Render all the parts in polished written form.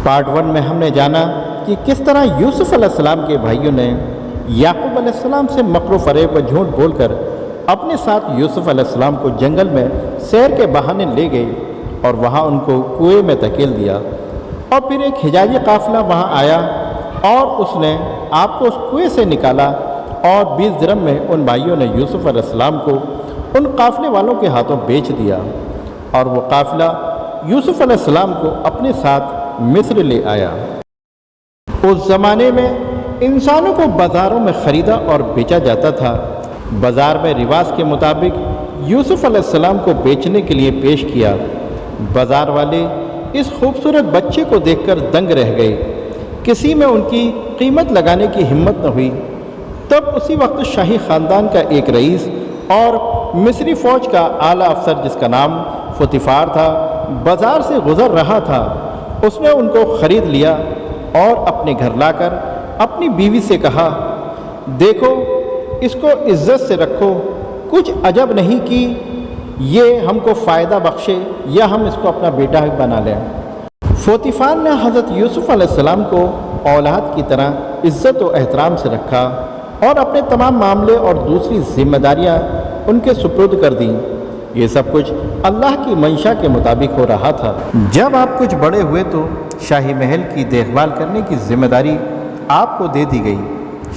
Part 1 میں ہم نے جانا کہ کس طرح یوسف علیہ السلام کے بھائیوں نے یعقوب علیہ السلام سے مکر و فریب و جھوٹ بول کر اپنے ساتھ یوسف علیہ السلام کو جنگل میں سیر کے بہانے لے گئے اور وہاں ان کو کنویں میں دھکیل دیا، اور پھر ایک حجازی قافلہ وہاں آیا اور اس نے آپ کو اس کنویں سے نکالا، اور 20 درہم میں ان بھائیوں نے یوسف علیہ السلام کو ان قافلے والوں کے ہاتھوں بیچ دیا، اور وہ قافلہ یوسف علیہ السلام کو اپنے ساتھ مصر لے آیا۔ اس زمانے میں انسانوں کو بازاروں میں خریدا اور بیچا جاتا تھا۔ بازار میں رواج کے مطابق یوسف علیہ السلام کو بیچنے کے لیے پیش کیا۔ بازار والے اس خوبصورت بچے کو دیکھ کر دنگ رہ گئے، کسی میں ان کی قیمت لگانے کی ہمت نہ ہوئی۔ تب اسی وقت شاہی خاندان کا ایک رئیس اور مصری فوج کا اعلیٰ افسر جس کا نام فوتیفار تھا، بازار سے گزر رہا تھا۔ اس نے ان کو خرید لیا اور اپنے گھر لا کر اپنی بیوی سے کہا، دیکھو اس کو عزت سے رکھو، کچھ عجب نہیں کہ یہ ہم کو فائدہ بخشے یا ہم اس کو اپنا بیٹا بنا لیں۔ فوتیفار نے حضرت یوسف علیہ السلام کو اولاد کی طرح عزت و احترام سے رکھا اور اپنے تمام معاملے اور دوسری ذمہ داریاں ان کے سپرد کر دیں۔ یہ سب کچھ اللہ کی منشا کے مطابق ہو رہا تھا۔ جب آپ کچھ بڑے ہوئے تو شاہی محل کی دیکھ بھال کرنے کی ذمہ داری آپ کو دے دی گئی۔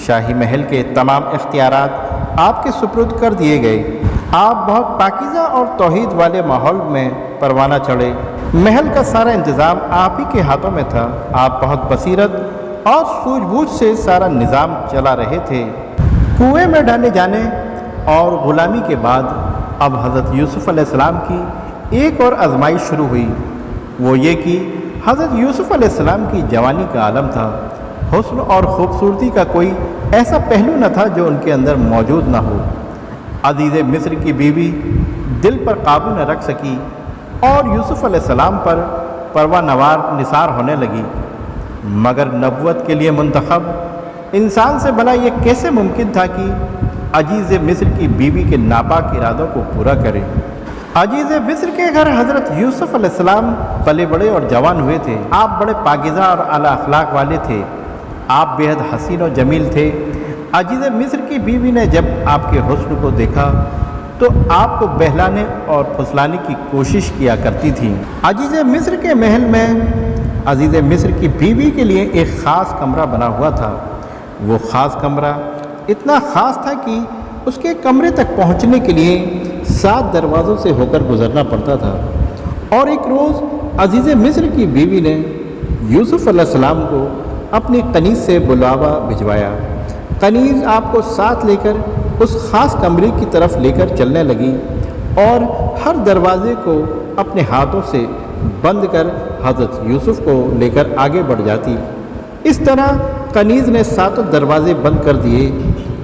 شاہی محل کے تمام اختیارات آپ کے سپرد کر دیے گئے۔ آپ بہت پاکیزہ اور توحید والے ماحول میں پروانہ چڑھے۔ محل کا سارا انتظام آپ ہی کے ہاتھوں میں تھا۔ آپ بہت بصیرت اور سوجھ بوجھ سے سارا نظام چلا رہے تھے۔ کنویں میں ڈالے جانے اور غلامی کے بعد اب حضرت یوسف علیہ السلام کی ایک اور آزمائش شروع ہوئی۔ وہ یہ کہ حضرت یوسف علیہ السلام کی جوانی کا عالم تھا۔ حسن اور خوبصورتی کا کوئی ایسا پہلو نہ تھا جو ان کے اندر موجود نہ ہو۔ عزیز مصر کی بیوی دل پر قابو نہ رکھ سکی اور یوسف علیہ السلام پر پرواہ نثار ہونے لگی۔ مگر نبوت کے لیے منتخب انسان سے بھلا یہ کیسے ممکن تھا کہ عزیز مصر کی بیوی کے ناپاک ارادوں کو پورا کرے؟ عزیز مصر کے گھر حضرت یوسف علیہ السلام پلے بڑے اور جوان ہوئے تھے۔ آپ بڑے پاکیزہ اور اعلیٰ اخلاق والے تھے۔ آپ بے حد حسین و جمیل تھے۔ عزیز مصر کی بیوی نے جب آپ کے حسن کو دیکھا تو آپ کو بہلانے اور پھسلانے کی کوشش کیا کرتی تھی۔ عزیز مصر کے محل میں عزیز مصر کی بیوی کے لیے ایک خاص کمرہ بنا ہوا تھا۔ وہ خاص کمرہ اتنا خاص تھا کہ اس کے کمرے تک پہنچنے کے لیے 7 دروازوں سے ہو کر گزرنا پڑتا تھا۔ اور ایک روز عزیز مصر کی بیوی نے یوسف علیہ السلام کو اپنی قنیز سے بلاوا بھجوایا۔ قنیز آپ کو ساتھ لے کر اس خاص کمرے کی طرف لے کر چلنے لگی اور ہر دروازے کو اپنے ہاتھوں سے بند کر حضرت یوسف کو لے کر آگے بڑھ جاتی۔ اس طرح قنیز نے 7 دروازے بند کر دیے،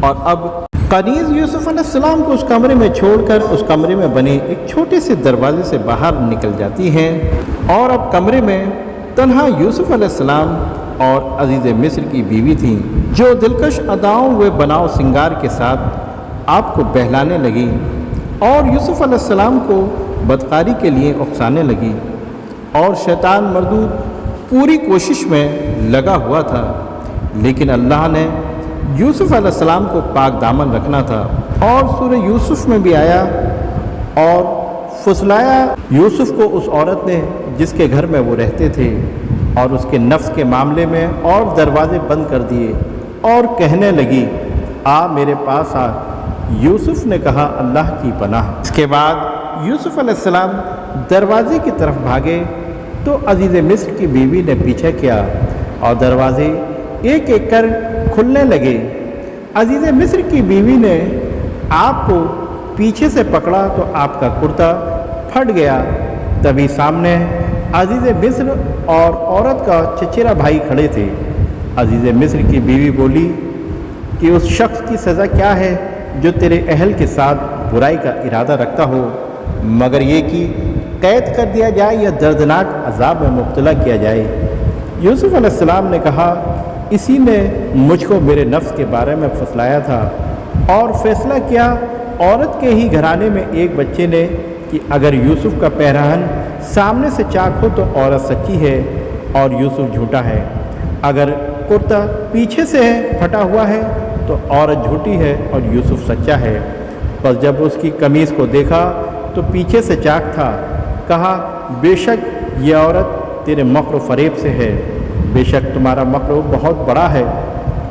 اور اب قنیز یوسف علیہ السلام کو اس کمرے میں چھوڑ کر اس کمرے میں بنے ایک چھوٹے سے دروازے سے باہر نکل جاتی ہیں، اور اب کمرے میں تنہا یوسف علیہ السلام اور عزیز مصر کی بیوی تھیں، جو دلکش اداؤں و بناؤ سنگار کے ساتھ آپ کو بہلانے لگی اور یوسف علیہ السلام کو بدکاری کے لیے اکسانے لگی۔ اور شیطان مردود پوری کوشش میں لگا ہوا تھا، لیکن اللہ نے یوسف علیہ السلام کو پاک دامن رکھنا تھا، اور سورہ یوسف میں بھی آیا اور پھسلایا یوسف کو اس عورت نے جس کے گھر میں وہ رہتے تھے، اور اس کے نفس کے معاملے میں اور دروازے بند کر دیے اور کہنے لگی، آ میرے پاس آ۔ یوسف نے کہا، اللہ کی پناہ۔ اس کے بعد یوسف علیہ السلام دروازے کی طرف بھاگے تو عزیز مصر کی بیوی نے پیچھے کیا اور دروازے ایک ایک کر کھلنے لگے۔ عزیز مصر کی بیوی نے آپ کو پیچھے سے پکڑا تو آپ کا کرتا پھٹ گیا۔ تبھی سامنے عزیز مصر اور عورت کا چچیرا بھائی کھڑے تھے۔ عزیز مصر کی بیوی بولی کہ اس شخص کی سزا کیا ہے جو تیرے اہل کے ساتھ برائی کا ارادہ رکھتا ہو، مگر یہ کہ قید کر دیا جائے یا دردناک عذاب میں مبتلا کیا جائے۔ یوسف علیہ السلام نے کہا، اسی نے مجھ کو میرے نفس کے بارے میں پھسلایا تھا اور فیصلہ کیا عورت کے ہی گھرانے میں ایک بچے نے کہ اگر یوسف کا پیرہن سامنے سے چاک ہو تو عورت سچی ہے، اور یوسف جھوٹا ہے، اگر کرتا پیچھے سے پھٹا ہوا ہے تو عورت جھوٹی ہے اور یوسف سچا ہے۔ بس جب اس کی قمیص کو دیکھا تو پیچھے سے چاک تھا، کہا بے شک یہ عورت تیرے مکر و فریب سے ہے، بے شک تمہارا مکر بہت بڑا ہے۔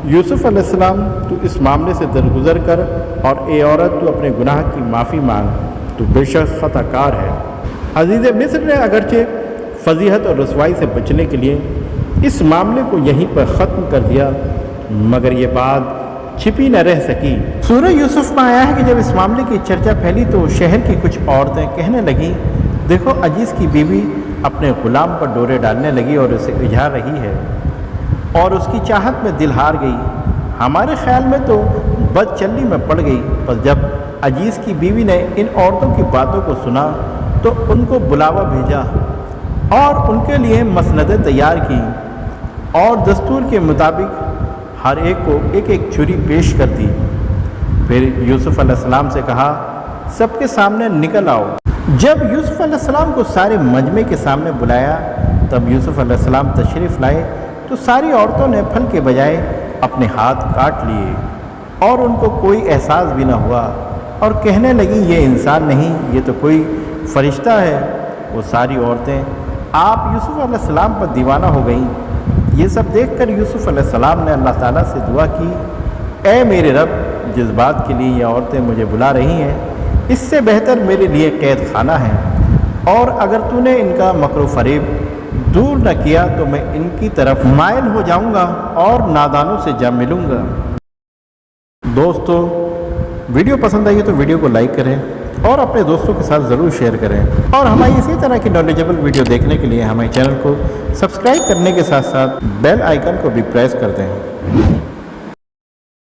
یوسف علیہ السلام تو اس معاملے سے درگزر کر اور اے عورت تو اپنے گناہ کی معافی مانگ، تو بے شک خطا کار ہے۔ عزیز مصر نے اگرچہ فضیحت اور رسوائی سے بچنے کے لیے اس معاملے کو یہیں پر ختم کر دیا، مگر یہ بات چھپی نہ رہ سکی۔ سورہ یوسف میں آیا ہے کہ جب اس معاملے کی چرچا پھیلی تو شہر کی کچھ عورتیں کہنے لگیں، دیکھو عزیز کی بیوی اپنے غلام پر ڈورے ڈالنے لگی اور اسے الجھا رہی ہے اور اس کی چاہت میں دل ہار گئی، ہمارے خیال میں تو بد چلی میں پڑ گئی۔ پر جب عزیز کی بیوی نے ان عورتوں کی باتوں کو سنا تو ان کو بلاوا بھیجا اور ان کے لیے مسندیں تیار کی اور دستور کے مطابق ہر ایک کو ایک ایک چھری پیش کر دی۔ پھر یوسف علیہ السلام سے کہا سب کے سامنے نکل آؤ۔ جب یوسف علیہ السلام کو سارے مجمع کے سامنے بلایا تب یوسف علیہ السلام تشریف لائے تو ساری عورتوں نے پھل کے بجائے اپنے ہاتھ کاٹ لیے اور ان کو کوئی احساس بھی نہ ہوا اور کہنے لگیں یہ انسان نہیں، یہ تو کوئی فرشتہ ہے۔ وہ ساری عورتیں آپ یوسف علیہ السلام پر دیوانہ ہو گئیں۔ یہ سب دیکھ کر یوسف علیہ السلام نے اللہ تعالیٰ سے دعا کی، اے میرے رب، جس بات کے لیے یہ عورتیں مجھے بلا رہی ہیں اس سے بہتر میرے لیے قید خانہ ہے، اور اگر تو نے ان کا مکر و فریب دور نہ کیا تو میں ان کی طرف مائل ہو جاؤں گا اور نادانوں سے جا ملوں گا۔ دوستو، ویڈیو پسند آئی تو ویڈیو کو لائک کریں اور اپنے دوستوں کے ساتھ ضرور شیئر کریں، اور ہماری اسی طرح کی نالجبل ویڈیو دیکھنے کے لیے ہمارے چینل کو سبسکرائب کرنے کے ساتھ ساتھ بیل آئیکن کو بھی پریس کر دیں۔